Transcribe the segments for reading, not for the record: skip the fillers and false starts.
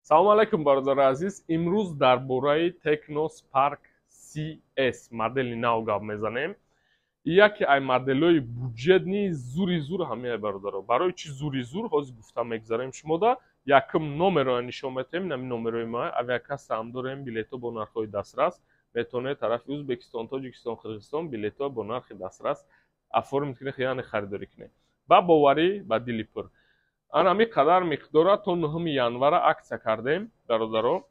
салом алайкум бародари азиз, имрӯз дар бораи Tecno Spark CS модели нав гап мезанем. Яке ай моделҳои буҷетни зури зур ҳамаи бародаро. Барои чӣ зури зур ҳозир гуфта мегзарем шумода. Якум номеро нишон метем, нами номерои ма авиакасса ҳам дорем, билетҳо бо нархҳои дастрас. Метавонед тарафи Ӯзбекистон, Тоҷикистон, Қирғизистон билетҳо бо нархи дастрас оформит кунед, яъне харидорӣ кунед. Ба боварӣ, ба дили пур. Ҳами қадар миқдора то 9 январа аксия кардем бародаро.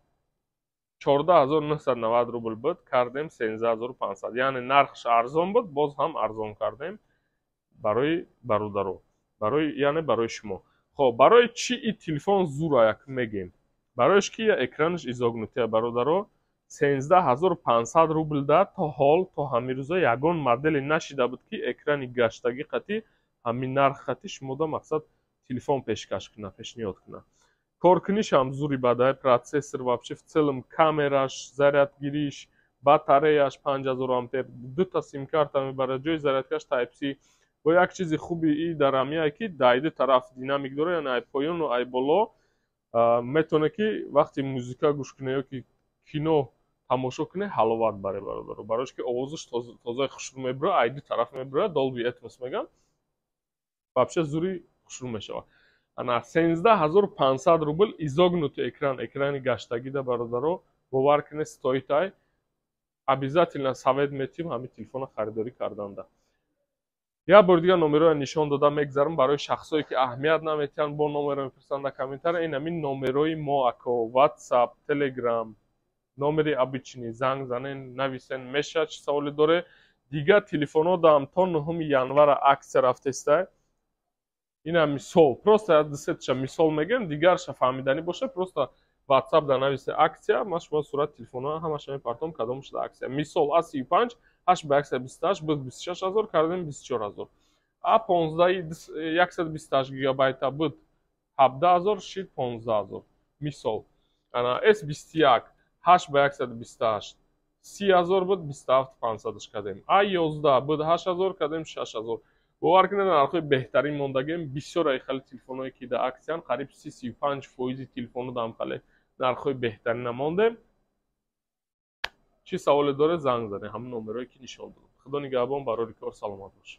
14990 рубл буд, кардем 13500. Яъне нархш арзон буд, боз ҳам арзон кардем барои бародаро. Яъне барои шумо. Хоб, барои чӣ и телефон зура як мегем? Бароиш ки экранш изогнутия бародаро 13500 рубл да то ҳол то ҳамин рӯза ягон модели нашида буд ки экрани гаштагӣ қати ҳамин нарх қати шумода мақсад телефон пешкаш куна, пешниҳод куна. Коркуниш ҳам зури бадай, процессор вообще в целом, камераш, зарядгириш, батареяш 5000 ампер, дута сим-карта мебарад, ҷои зарядкаш Type-C. Бо як чизи хуби и дар ҳамияе ки дайди тараф динамик дора, яъне ай поёну ай боло метавонад ки вақти музика гӯш кунед ёки кино тамошо кунед ҳаловат баре бародаро. Бароиш ки овозаш тоза хушрӯ мебура, ай ду тараф мебура, Dolby Atmos меган. Вообще зури хушрӯ мешавад. Ана 17500 рубл изогнутый экрани гаштагида бародаро, бовар кунед стоит ай. Обязательно совет метим ҳамин телефона харидорӣ карданда. Я бор дигар номероя нишон дода мегзарам барои шахсое ки аҳамият наметиҳанд бо номеро мепурсанд дар комментария. Ин ҳамин номерои мо ако WhatsApp, Telegram, номери обычный занг занен, нависен, меша чӣ саволе доре. Дигар телефонода ҳам то 9 январа аксия рафтестай. Ина мисол, просто десетша мисол мегем, дигарша фаҳмиданӣ боша, просто WhatsApp да нависе аксия, ма шумо сурат телефонҳо ҳамаша мепартом кадом шуда аксия. Мисол А35 8 ба 128 буд 26000, кардем 24000. А15 128 гигабайта буд 17000, шид 15000. Мисол. Ана S21 8 ба 128 30000 буд 27500 кардем. А11 буд 8000, кардем 6000. бовар кунед нархҳои беҳтарин мондагем, бисёр хеле телефонҳое ки дар аксиянд, қариб 35% телефонҳода ҳам хеле нархҳои беҳтарина мондем. Чӣ саволе доре занг занед, ҳамин номерои ки нишон додам. Худо нигаҳбон, барори кор саломат бош.